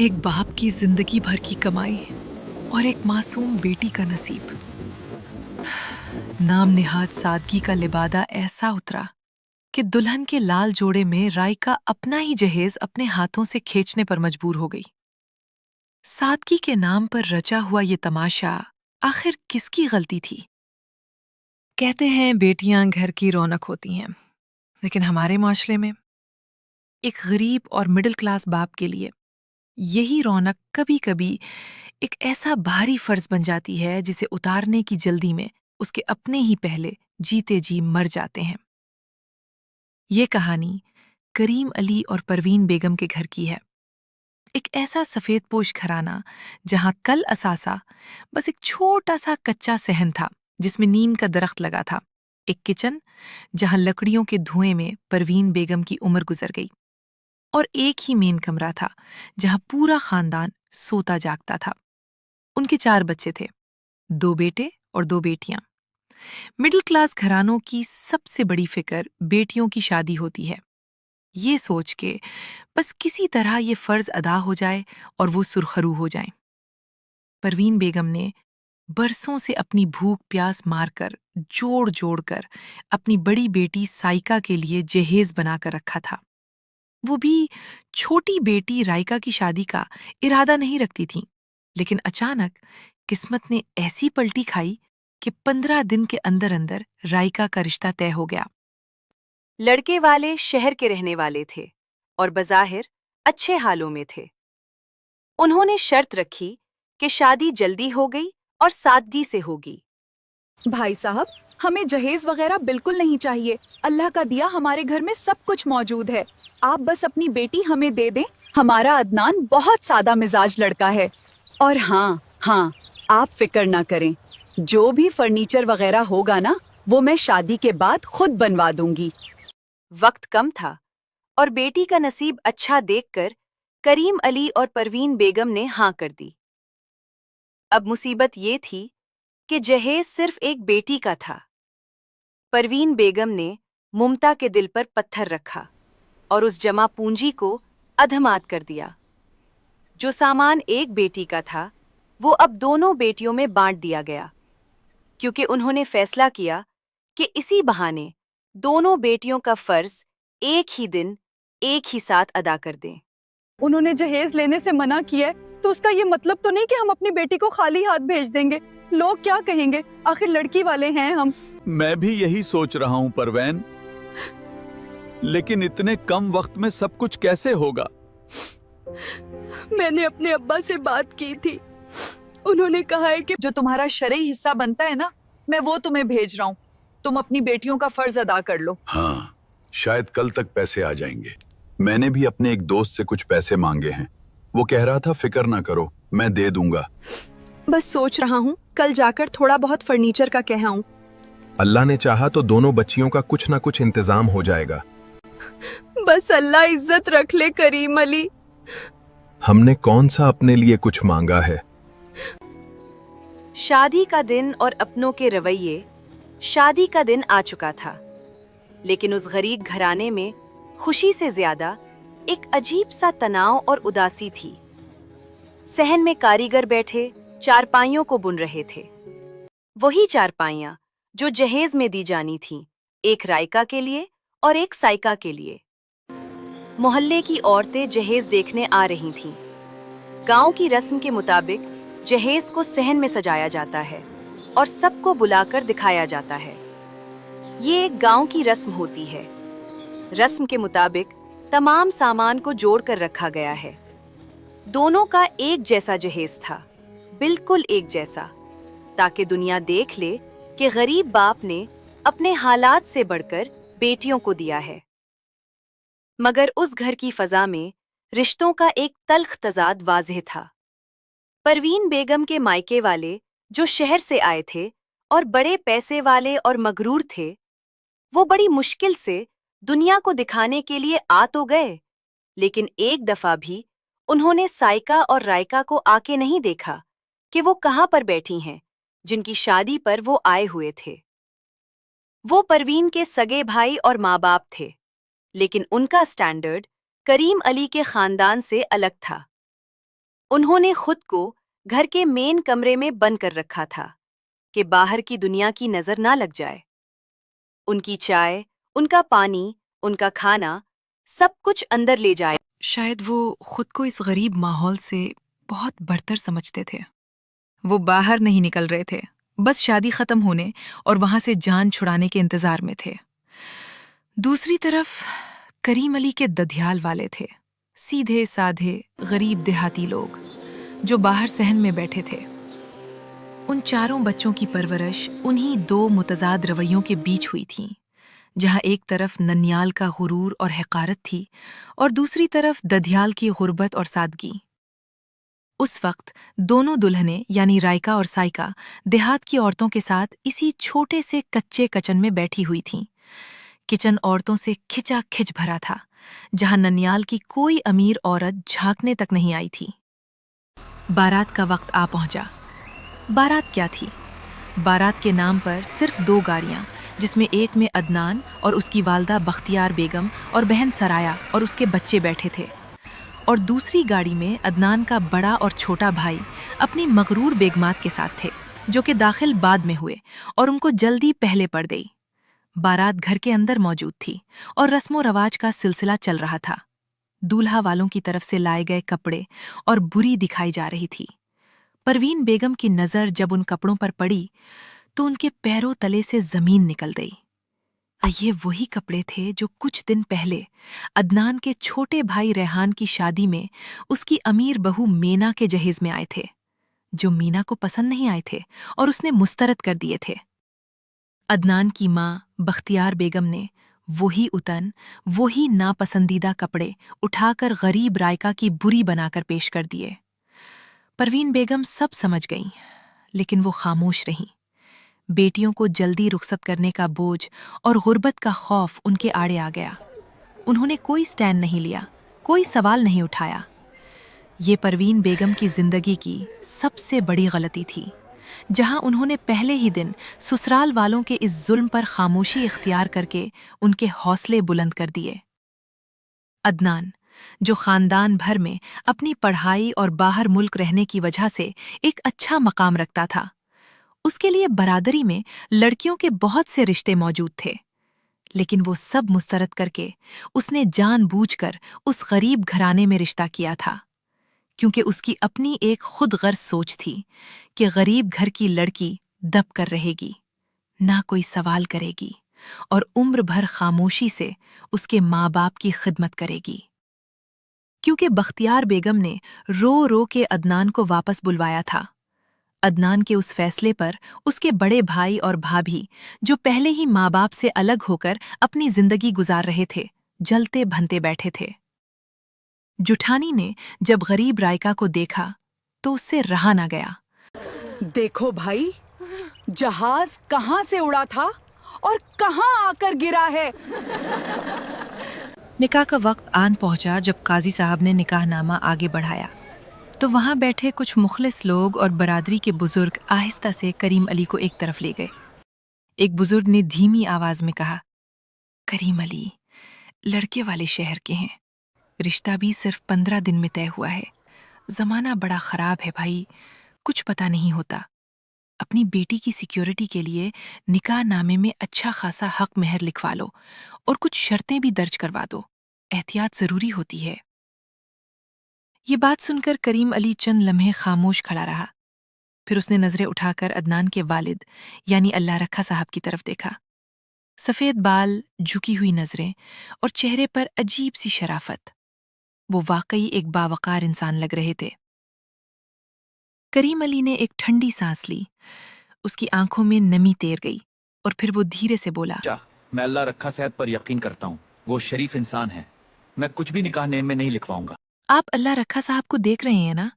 ایک باپ کی زندگی بھر کی کمائی اور ایک معصوم بیٹی کا نصیب۔ نام نہاد سادگی کا لبادہ ایسا اترا کہ دلہن کے لال جوڑے میں رائکا اپنا ہی جہیز اپنے ہاتھوں سے کھینچنے پر مجبور ہو گئی۔ سادگی کے نام پر رچا ہوا یہ تماشا آخر کس کی غلطی تھی؟ کہتے ہیں بیٹیاں گھر کی رونق ہوتی ہیں، لیکن ہمارے معاشرے میں ایک غریب اور مڈل کلاس باپ کے لیے یہی رونق کبھی کبھی ایک ایسا بھاری فرض بن جاتی ہے جسے اتارنے کی جلدی میں اس کے اپنے ہی پہلے جیتے جی مر جاتے ہیں۔ یہ کہانی کریم علی اور پروین بیگم کے گھر کی ہے۔ ایک ایسا سفید پوش گھرانہ جہاں کل اثاثہ بس ایک چھوٹا سا کچا صحن تھا جس میں نیم کا درخت لگا تھا، ایک کچن جہاں لکڑیوں کے دھوئیں میں پروین بیگم کی عمر گزر گئی، اور ایک ہی مین کمرہ تھا جہاں پورا خاندان سوتا جاگتا تھا۔ ان کے 4 بچے تھے، 2 بیٹے اور 2 بیٹیاں۔ مڈل کلاس گھرانوں کی سب سے بڑی فکر بیٹیوں کی شادی ہوتی ہے، یہ سوچ کے بس کسی طرح یہ فرض ادا ہو جائے اور وہ سرخرو ہو جائیں۔ پروین بیگم نے برسوں سے اپنی بھوک پیاس مار کر جوڑ جوڑ کر اپنی بڑی بیٹی سائیکا کے لیے جہیز بنا کر رکھا تھا۔ وہ بھی چھوٹی بیٹی رائکا کی شادی کا ارادہ نہیں رکھتی تھیں، لیکن اچانک قسمت نے ایسی پلٹی کھائی کہ 15 دن کے اندر اندر رائکا کا رشتہ طے ہو گیا۔ لڑکے والے شہر کے رہنے والے تھے اور بظاہر اچھے حالوں میں تھے۔ انہوں نے شرط رکھی کہ شادی جلدی ہو گئی اور سادگی سے ہوگی۔ بھائی صاحب، ہمیں جہیز وغیرہ بالکل نہیں چاہیے۔ اللہ کا دیا ہمارے گھر میں سب کچھ موجود ہے۔ آپ بس اپنی بیٹی ہمیں دے دیں۔ ہمارا عدنان بہت سادہ مزاج لڑکا ہے۔ اور ہاں، آپ فکر نہ کریں، جو بھی فرنیچر وغیرہ ہوگا نا، وہ میں شادی کے بعد خود بنوا دوں گی۔ وقت کم تھا اور بیٹی کا نصیب اچھا دیکھ کر کریم علی اور پروین بیگم نے ہاں کر دی۔ اب مصیبت یہ تھی کہ جہیز صرف ایک بیٹی کا تھا۔ پروین بیگم نے ممتا کے دل پر پتھر رکھا اور اس جمع پونجی کو ادھمات کر دیا۔ جو سامان ایک بیٹی کا تھا وہ اب دونوں بیٹیوں میں بانٹ دیا گیا، کیونکہ انہوں نے فیصلہ کیا کہ اسی بہانے دونوں بیٹیوں کا فرض ایک ہی دن ایک ہی ساتھ ادا کر دیں۔ انہوں نے جہیز لینے سے منع کیا ہے تو اس کا یہ مطلب تو نہیں کہ ہم اپنی بیٹی کو خالی ہاتھ بھیج دیں گے۔ لوگ کیا کہیں گے؟ آخر لڑکی والے ہیں ہم۔ میں بھی یہی سوچ رہا ہوں پروین، لیکن اتنے کم وقت میں سب کچھ کیسے ہوگا؟ میں نے اپنے ابا سے بات کی تھی، انہوں نے کہا ہے کہ جو تمہارا شرعی حصہ بنتا ہے نا، میں وہ تمہیں بھیج رہا ہوں، تم اپنی بیٹیوں کا فرض ادا کر لو۔ ہاں، شاید کل تک پیسے آ جائیں گے۔ میں نے بھی اپنے ایک دوست سے کچھ پیسے مانگے ہیں، وہ کہہ رہا تھا فکر نہ کرو، میں دے دوں گا۔ بس سوچ رہا ہوں کل جا کر تھوڑا بہت فرنیچر کا کہاؤں۔ اللہ نے چاہا تو دونوں بچیوں کا کچھ نہ کچھ انتظام ہو جائے گا۔ بس اللہ عزت رکھ لے کریم علی۔ ہم نے کون سا اپنے لیے کچھ مانگا ہے؟ شادی کا دن اور اپنوں کے رویے، شادی کا دن آ چکا تھا، لیکن اس غریب گھرانے میں خوشی سے زیادہ ایک عجیب سا تناؤ اور اداسی تھی۔ صحن میں کاریگر بیٹھے چارپائیوں کو بن رہے تھے، وہی چارپائیاں جو جہیز میں دی جانی تھیں، ایک رائکا کے لیے اور ایک سائیکا کے لیے۔ محلے کی عورتیں جہیز دیکھنے آ رہی تھیں۔ گاؤں کی رسم کے مطابق جہیز کو صحن میں سجایا جاتا ہے اور سب کو بلا کر دکھایا جاتا ہے۔ یہ ایک گاؤں کی رسم ہوتی ہے۔ رسم کے مطابق تمام سامان کو جوڑ کر رکھا گیا ہے۔ دونوں کا ایک جیسا جہیز تھا، بالکل ایک جیسا، تاکہ دنیا دیکھ لے کہ غریب باپ نے اپنے حالات سے بڑھ کر بیٹیوں کو دیا ہے۔ مگر اس گھر کی فضا میں رشتوں کا ایک تلخ تضاد واضح تھا۔ پروین بیگم کے مائکے والے جو شہر سے آئے تھے اور بڑے پیسے والے اور مغرور تھے، وہ بڑی مشکل سے دنیا کو دکھانے کے لیے آ تو گئے، لیکن ایک دفعہ بھی انہوں نے سائیکا اور رائکا کو آ کے نہیں دیکھا کہ وہ کہاں پر بیٹھی ہیں جن کی شادی پر وہ آئے ہوئے تھے۔ وہ پروین کے سگے بھائی اور ماں باپ تھے، لیکن ان کا سٹینڈرڈ کریم علی کے خاندان سے الگ تھا۔ انہوں نے خود کو گھر کے مین کمرے میں بند کر رکھا تھا کہ باہر کی دنیا کی نظر نہ لگ جائے۔ ان کی چائے، ان کا پانی، ان کا کھانا، سب کچھ اندر لے جائے۔ شاید وہ خود کو اس غریب ماحول سے بہت برتر سمجھتے تھے۔ وہ باہر نہیں نکل رہے تھے، بس شادی ختم ہونے اور وہاں سے جان چھڑانے کے انتظار میں تھے۔ دوسری طرف کریم علی کے ددھیال والے تھے، سیدھے سادھے غریب دیہاتی لوگ جو باہر صحن میں بیٹھے تھے۔ ان چاروں بچوں کی پرورش انہی دو متضاد رویوں کے بیچ ہوئی تھی، جہاں ایک طرف ننیال کا غرور اور حقارت تھی اور دوسری طرف ددھیال کی غربت اور سادگی۔ اس وقت دونوں دلہنیں یعنی رائکا اور سائکا دیہات کی عورتوں کے ساتھ اسی چھوٹے سے کچے کچن میں بیٹھی ہوئی تھیں۔ کچن عورتوں سے کھچا کھچ بھرا تھا، جہاں ننیال کی کوئی امیر عورت جھانکنے تک نہیں آئی تھی۔ بارات کا وقت آ پہنچا۔ بارات کیا تھی؟ بارات کے نام پر صرف 2 گاڑیاں، جس میں ایک میں عدنان اور اس کی والدہ بختیار بیگم اور بہن سرایا اور اس کے بچے بیٹھے تھے، اور دوسری گاڑی میں عدنان کا بڑا اور چھوٹا بھائی اپنی مغرور بیگمات کے ساتھ تھے، جو کہ داخل بعد میں ہوئے اور ان کو جلدی پہلے پڑ گئی۔ بارات گھر کے اندر موجود تھی اور رسم و رواج کا سلسلہ چل رہا تھا۔ دولہا والوں کی طرف سے لائے گئے کپڑے اور بری دکھائی جا رہی تھی۔ پروین بیگم کی نظر جب ان کپڑوں پر پڑی تو ان کے پیروں تلے سے زمین نکل گئی۔ یہ وہی کپڑے تھے جو کچھ دن پہلے عدنان کے چھوٹے بھائی ریحان کی شادی میں اس کی امیر بہو مینا کے جہیز میں آئے تھے، جو مینا کو پسند نہیں آئے تھے اور اس نے مسترد کر دیے تھے۔ عدنان کی ماں بختیار بیگم نے وہی اتن، وہی ناپسندیدہ کپڑے اٹھا کر غریب رائکا کی بری بنا کر پیش کر دیے۔ پروین بیگم سب سمجھ گئیں، لیکن وہ خاموش رہیں۔ بیٹیوں کو جلدی رخصت کرنے کا بوجھ اور غربت کا خوف ان کے آڑے آ گیا۔ انہوں نے کوئی سٹینڈ نہیں لیا، کوئی سوال نہیں اٹھایا۔ یہ پروین بیگم کی زندگی کی سب سے بڑی غلطی تھی، جہاں انہوں نے پہلے ہی دن سسرال والوں کے اس ظلم پر خاموشی اختیار کر کے ان کے حوصلے بلند کر دیے۔ عدنان، جو خاندان بھر میں اپنی پڑھائی اور باہر ملک رہنے کی وجہ سے ایک اچھا مقام رکھتا تھا، اس کے لیے برادری میں لڑکیوں کے بہت سے رشتے موجود تھے، لیکن وہ سب مسترد کر کے اس نے جان بوجھ کر اس غریب گھرانے میں رشتہ کیا تھا، کیونکہ اس کی اپنی ایک خود غرض سوچ تھی کہ غریب گھر کی لڑکی دب کر رہے گی، نہ کوئی سوال کرے گی اور عمر بھر خاموشی سے اس کے ماں باپ کی خدمت کرے گی۔ کیونکہ بختیار بیگم نے رو رو کے عدنان کو واپس بلوایا تھا، عدنان کے اس فیصلے پر اس کے بڑے بھائی اور بھابھی، جو پہلے ہی ماں باپ سے الگ ہو کر اپنی زندگی گزار رہے تھے، جلتے بھنتے بیٹھے تھے۔ جٹھانی نے جب غریب رائکا کو دیکھا تو اس سے رہا نہ گیا۔ دیکھو بھائی، جہاز کہاں سے اڑا تھا اور کہاں آ کر گرا ہے۔ نکاح کا وقت آن پہنچا جب قاضی صاحب نے نکاح نامہ آگے بڑھایا تو وہاں بیٹھے کچھ مخلص لوگ اور برادری کے بزرگ آہستہ سے کریم علی کو ایک طرف لے گئے۔ ایک بزرگ نے دھیمی آواز میں کہا، کریم علی لڑکے والے شہر کے ہیں، رشتہ بھی صرف 15 دن میں طے ہوا ہے، زمانہ بڑا خراب ہے بھائی، کچھ پتہ نہیں ہوتا۔ اپنی بیٹی کی سیکیورٹی کے لیے نکاح نامے میں اچھا خاصا حق مہر لکھوا لو اور کچھ شرطیں بھی درج کروا دو، احتیاط ضروری ہوتی ہے۔ یہ بات سن کر کریم علی چند لمحے خاموش کھڑا رہا، پھر اس نے نظریں اٹھا کر عدنان کے والد یعنی اللہ رکھا صاحب کی طرف دیکھا۔ سفید بال، جھکی ہوئی نظریں اور چہرے پر عجیب سی شرافت، وہ واقعی ایک باوقار انسان لگ رہے تھے۔ کریم علی نے ایک ٹھنڈی سانس لی، اس کی آنکھوں میں نمی تیر گئی اور پھر وہ دھیرے سے بولا، میں اللہ رکھا صاحب پر یقین کرتا ہوں، وہ شریف انسان ہے، میں کچھ بھی نکاح نامے میں نہیں لکھواؤں گا۔ آپ اللہ رکھا صاحب کو دیکھ رہے ہیں نا؟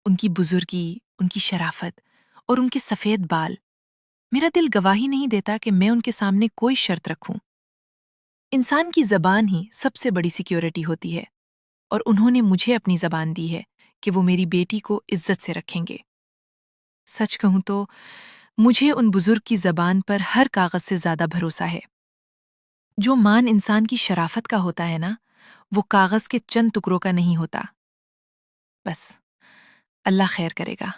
ان کی بزرگی، ان کی شرافت اور ان کے سفید بال، میرا دل گواہی نہیں دیتا کہ میں ان کے سامنے کوئی شرط رکھوں۔ انسان کی زبان ہی سب سے بڑی سیکیورٹی ہوتی ہے، اور انہوں نے مجھے اپنی زبان دی ہے کہ وہ میری بیٹی کو عزت سے رکھیں گے۔ سچ کہوں تو مجھے ان بزرگ کی زبان پر ہر کاغذ سے زیادہ بھروسہ ہے۔ جو مان انسان کی شرافت کا ہوتا ہے نا، وہ کاغذ کے چند ٹکڑوں کا نہیں ہوتا۔ بس اللہ خیر کرے گا۔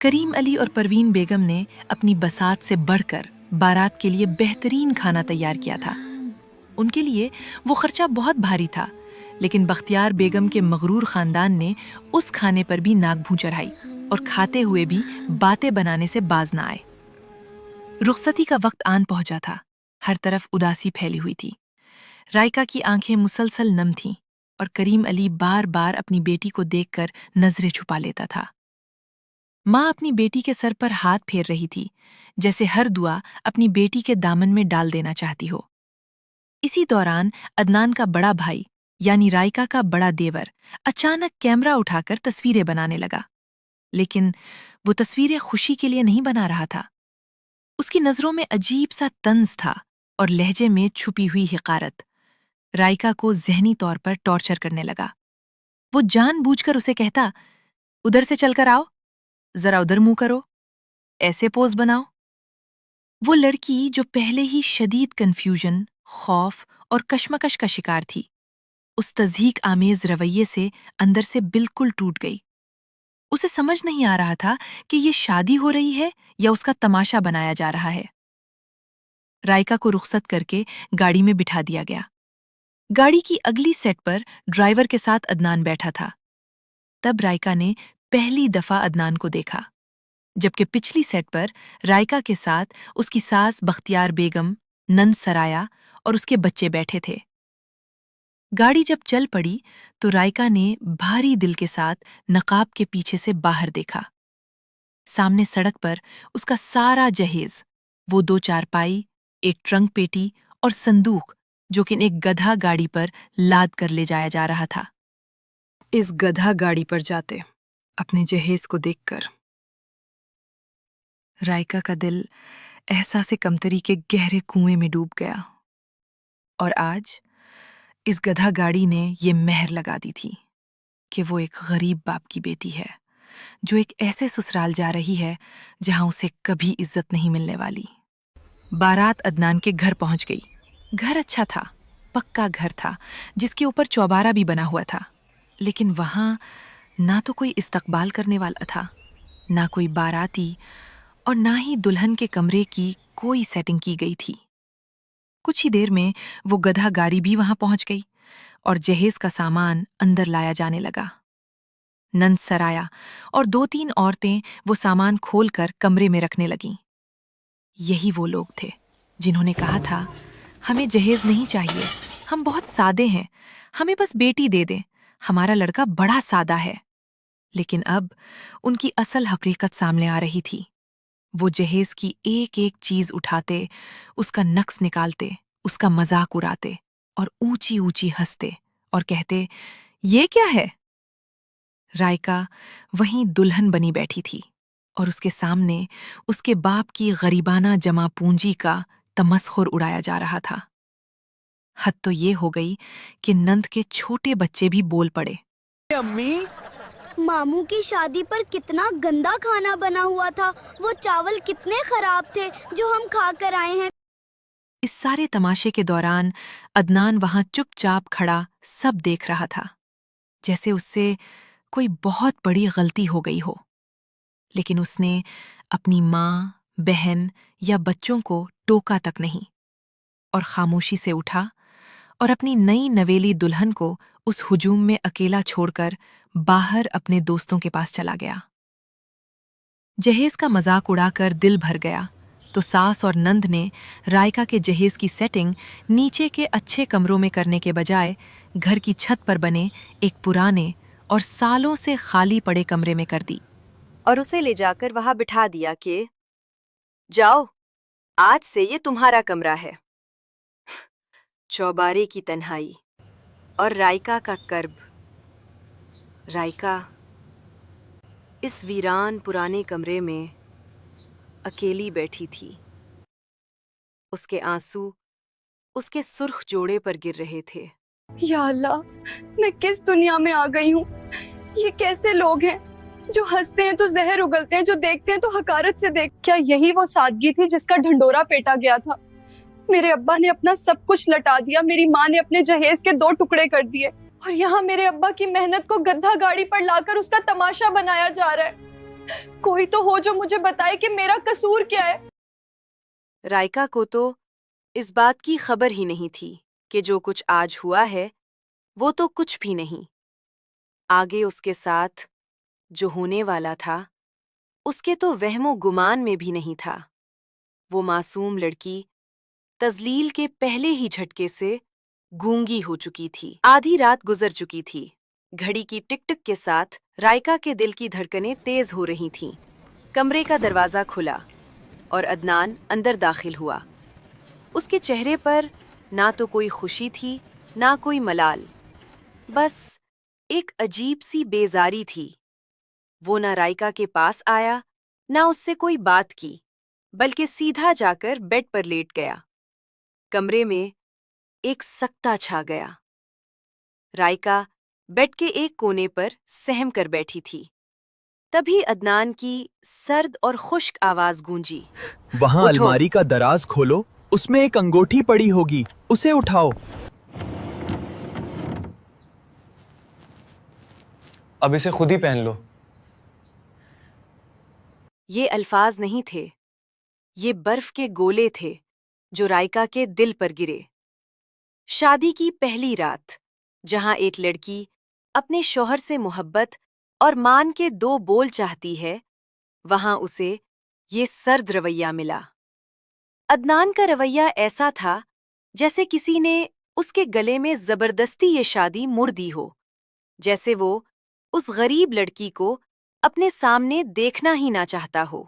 کریم علی اور پروین بیگم نے اپنی بساط سے بڑھ کر بارات کے لیے بہترین کھانا تیار کیا تھا۔ ان کے لیے وہ خرچہ بہت بھاری تھا، لیکن بختیار بیگم کے مغرور خاندان نے اس کھانے پر بھی ناک بھون چڑھائی اور کھاتے ہوئے بھی باتیں بنانے سے باز نہ آئے۔ رخصتی کا وقت آن پہنچا تھا، ہر طرف اداسی پھیلی ہوئی تھی۔ رائکا کی آنکھیں مسلسل نم تھیں اور کریم علی بار بار اپنی بیٹی کو دیکھ کر نظریں چھپا لیتا تھا۔ ماں اپنی بیٹی کے سر پر ہاتھ پھیر رہی تھی، جیسے ہر دعا اپنی بیٹی کے دامن میں ڈال دینا چاہتی ہو۔ اسی دوران عدنان کا بڑا بھائی یعنی رائکا کا بڑا دیور اچانک کیمرہ اٹھا کر تصویریں بنانے لگا، لیکن وہ تصویریں خوشی کے لیے نہیں بنا رہا تھا۔ اس کی نظروں میں عجیب سا طنز تھا اور لہجے میں چھپی ہوئی حقارت رائکا کو ذہنی طور پر ٹارچر کرنے لگا۔ وہ جان بوجھ کر اسے کہتا، ادھر سے چل کر آؤ، ذرا ادھر منہ کرو، ایسے پوز بناؤ۔ وہ لڑکی جو پہلے ہی شدید کنفیوژن، خوف اور کشمکش کا شکار تھی، اس تضحیک آمیز رویے سے اندر سے بالکل ٹوٹ گئی۔ اسے سمجھ نہیں آ رہا تھا کہ یہ شادی ہو رہی ہے یا اس کا تماشا بنایا جا رہا ہے۔ رائکا کو رخصت کر کے گاڑی میں بٹھا دیا گیا۔ گاڑی کی اگلی سیٹ پر ڈرائیور کے ساتھ عدنان بیٹھا تھا۔ تب رائکا نے پہلی دفعہ عدنان کو دیکھا، جبکہ پچھلی سیٹ پر رائکا کے ساتھ اس کی ساس بختیار بیگم، نند سرایا اور اس کے بچے بیٹھے تھے۔ گاڑی جب چل پڑی تو رائکا نے بھاری دل کے ساتھ نقاب کے پیچھے سے باہر دیکھا۔ سامنے سڑک پر اس کا سارا جہیز، وہ 2 چارپائی، ایک ٹرنک پیٹی اور صندوق، جو کہ ایک گدھا گاڑی پر لاد کر لے جایا جا رہا تھا۔ اس گدھا گاڑی پر جاتے اپنے جہیز کو دیکھ کر رائکا کا دل احساس کمتری کے گہرے کنویں میں ڈوب گیا، اور آج اس گدھا گاڑی نے یہ مہر لگا دی تھی کہ وہ ایک غریب باپ کی بیٹی ہے جو ایک ایسے سسرال جا رہی ہے جہاں اسے کبھی عزت نہیں ملنے والی۔ بارات عدنان کے گھر پہنچ گئی۔ گھر اچھا تھا، پکا گھر تھا جس کے اوپر چوبارہ بھی بنا ہوا تھا، لیکن وہاں نہ تو کوئی استقبال کرنے والا تھا، نہ کوئی باراتی، اور نہ ہی دلہن کے کمرے کی کوئی سیٹنگ کی گئی تھی۔ کچھ ہی دیر میں وہ گدھا گاڑی بھی وہاں پہنچ گئی اور جہیز کا سامان اندر لایا جانے لگا۔ نند سرایا اور 2-3 عورتیں وہ سامان کھول کر کمرے میں رکھنے لگیں۔ یہی وہ لوگ تھے جنہوں نے کہا تھا، ہمیں جہیز نہیں چاہیے، ہم بہت سادے ہیں، ہمیں بس بیٹی دے دیں، ہمارا لڑکا بڑا سادہ ہے۔ لیکن اب ان کی اصل حقیقت سامنے آ رہی تھی۔ وہ جہیز کی ایک ایک چیز اٹھاتے، اس کا نقص نکالتے، اس کا مذاق اڑاتے اور اونچی اونچی ہنستے اور کہتے، یہ کیا ہے؟ رائکا وہیں دلہن بنی بیٹھی تھی اور اس کے سامنے اس کے باپ کی غریبانہ جمع پونجی کا تمسخر اڑایا جا رہا تھا۔ حد تو یہ ہو گئی کہ نند کے چھوٹے بچے بھی بول پڑے، امی، ماموں کی شادی پر کتنا گندا کھانا بنا ہوا تھا، وہ چاول کتنے خراب تھے جو ہم کھا کر آئے ہیں۔ اس سارے تماشے کے دوران عدنان وہاں چپ چاپ کھڑا سب دیکھ رہا تھا، جیسے اس سے کوئی بہت بڑی غلطی ہو گئی ہو، لیکن اس نے اپنی ماں، بہن یا بچوں کو ٹوکا تک نہیں، اور خاموشی سے اٹھا اور اپنی نئی نویلی دلہن کو اس ہجوم میں اکیلا چھوڑ کر باہر اپنے دوستوں کے پاس چلا گیا۔ جہیز کا مذاق اڑا کر دل بھر گیا تو ساس اور نند نے رائکا کے جہیز کی سیٹنگ نیچے کے اچھے کمروں میں کرنے کے بجائے گھر کی چھت پر بنے ایک پرانے اور سالوں سے خالی پڑے کمرے میں کر دی، اور اسے لے جا کر وہاں بٹھا دیا کہ جاؤ، آج سے یہ تمہارا کمرہ ہے۔ چوبارے کی تنہائی اور رائکا کا کرب۔ رائکا اس ویران پرانے کمرے میں اکیلی بیٹھی تھی۔ اس کے آنسو اس کے سرخ جوڑے پر گر رہے تھے۔ یا اللہ، میں کس دنیا میں آ گئی ہوں؟ یہ کیسے لوگ ہیں جو ہنستے ہیں تو زہر اگلتے ہیں، جو دیکھتے ہیں تو حقارت سے دیکھ۔ کیا یہی وہ سادگی تھی جس کا ڈھنڈورا پیٹا گیا تھا؟ میرے ابا نے اپنا سب کچھ لٹا دیا، میری ماں نے اپنے جہیز کے 2 ٹکڑے کر دیے، اور یہاں میرے ابا کی محنت کو گدھا گاڑی پر لا کر اس کا تماشا بنایا جا رہا ہے۔ کوئی تو ہو جو مجھے بتائے کہ میرا قصور کیا ہے۔ رائکا کو تو اس بات کی خبر ہی نہیں تھی کہ جو کچھ آج ہوا ہے وہ تو کچھ بھی نہیں، آگے اس کے ساتھ جو ہونے والا تھا اس کے تو وہم و گمان میں بھی نہیں تھا۔ وہ معصوم لڑکی تذلیل کے پہلے ہی جھٹکے سے گونگی ہو چکی تھی۔ آدھی رات گزر چکی تھی، گھڑی کی ٹک ٹک کے ساتھ رائکا کے دل کی دھڑکنیں تیز ہو رہی تھیں۔ کمرے کا دروازہ کھلا اور عدنان اندر داخل ہوا۔ اس کے چہرے پر نہ تو کوئی خوشی تھی نہ کوئی ملال، بس ایک عجیب سی بیزاری تھی۔ وہ نہ رائکا کے پاس آیا نہ اس سے کوئی بات کی، بلکہ سیدھا جا کر بیڈ پر لیٹ گیا۔ کمرے میں ایک سکتہ چھا گیا۔ رائکا بیڈ کے ایک کونے پر سہم کر بیٹھی تھی۔ تبھی عدنان کی سرد اور خشک آواز گونجی، وہاں اٹھو۔ الماری کا دراز کھولو، اس میں ایک انگوٹھی پڑی ہوگی، اسے اٹھاؤ۔ اب اسے خود ہی پہن لو۔ یہ الفاظ نہیں تھے، یہ برف کے گولے تھے جو رائکا کے دل پر گرے۔ شادی کی پہلی رات، جہاں ایک لڑکی اپنے شوہر سے محبت اور مان کے 2 بول چاہتی ہے، وہاں اسے یہ سرد رویہ ملا۔ عدنان کا رویہ ایسا تھا جیسے کسی نے اس کے گلے میں زبردستی یہ شادی مڑ دی ہو، جیسے وہ اس غریب لڑکی کو اپنے سامنے دیکھنا ہی نہ چاہتا ہو۔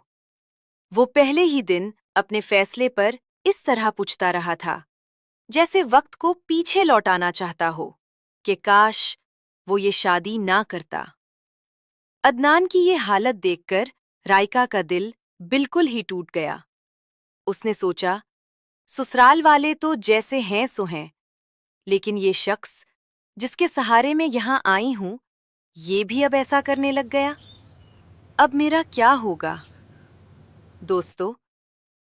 وہ پہلے ہی دن اپنے فیصلے پر اس طرح پوچھتا رہا تھا جیسے وقت کو پیچھے لوٹانا چاہتا ہو کہ کاش وہ یہ شادی نہ کرتا۔ عدنان کی یہ حالت دیکھ کر رائکا کا دل بالکل ہی ٹوٹ گیا۔ اس نے سوچا، سسرال والے تو جیسے ہیں سو ہیں، لیکن یہ شخص جس کے سہارے میں یہاں آئی ہوں، یہ بھی اب ایسا کرنے لگ گیا۔ اب میرا کیا ہوگا؟ دوستو،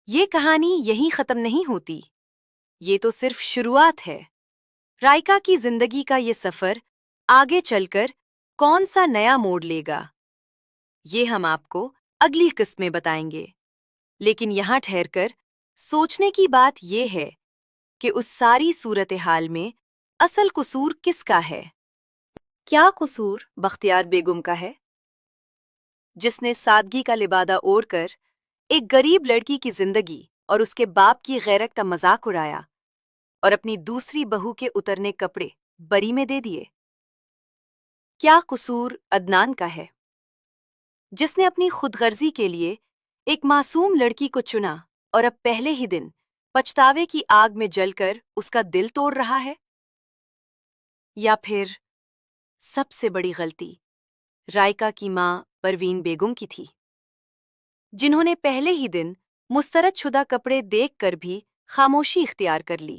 یہ کہانی یہیں ختم نہیں ہوتی، یہ تو صرف شروعات ہے۔ رائکا کی زندگی کا یہ سفر آگے چل کر کون سا نیا موڑ لے گا، یہ ہم آپ کو اگلی قسط میں بتائیں گے۔ لیکن یہاں ٹھہر کر سوچنے کی بات یہ ہے کہ اس ساری صورتحال میں اصل قصور کس کا ہے؟ کیا قصور بختیار بیگم کا ہے، جس نے سادگی کا لبادہ اوڑھ کر ایک غریب لڑکی کی زندگی اور اس کے باپ کی غیرت کا مذاق اڑایا اور اپنی دوسری بہو کے اترنے کپڑے بری میں دے دیے؟ کیا قصور عدنان کا ہے، جس نے اپنی خود غرضی کے لیے ایک معصوم لڑکی کو چنا اور اب پہلے ہی دن پچھتاوے کی آگ میں جل کر اس کا دل توڑ رہا ہے؟ یا پھر سب سے بڑی غلطی رائکا کی ماں پروین بیگم کی تھی، جنہوں نے پہلے ہی دن مسترد شدہ کپڑے دیکھ کر بھی خاموشی اختیار کر لی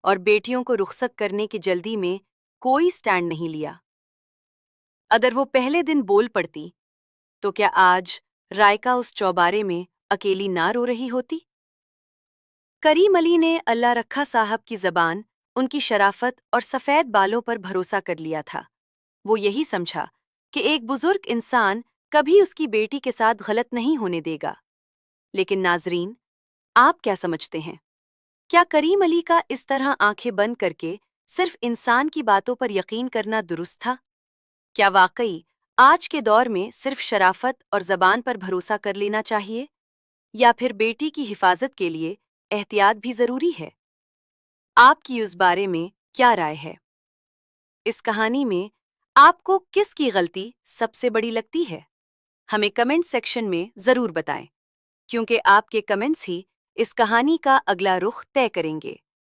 اور بیٹیوں کو رخصت کرنے کی جلدی میں کوئی سٹینڈ نہیں لیا؟ اگر وہ پہلے دن بول پڑتی تو کیا آج رائکا اس چوبارے میں اکیلی نہ رو رہی ہوتی؟ کریم علی نے اللہ رکھا صاحب کی زبان، ان کی شرافت اور سفید بالوں پر بھروسہ کر لیا تھا۔ وہ یہی سمجھا کہ ایک بزرگ انسان کبھی اس کی بیٹی کے ساتھ غلط نہیں ہونے دے گا۔ لیکن ناظرین، آپ کیا سمجھتے ہیں؟ کیا کریم علی کا اس طرح آنکھیں بند کر کے صرف انسان کی باتوں پر یقین کرنا درست تھا؟ کیا واقعی آج کے دور میں صرف شرافت اور زبان پر بھروسہ کر لینا چاہیے، یا پھر بیٹی کی حفاظت کے لیے احتیاط بھی ضروری ہے؟ آپ کی اس بارے میں کیا رائے ہے؟ اس کہانی میں آپ کو کس کی غلطی سب سے بڑی لگتی ہے؟ ہمیں کمنٹ سیکشن میں ضرور بتائیں، کیونکہ آپ کے کمنٹس ہی اس کہانی کا اگلا رخ طے کریں گے۔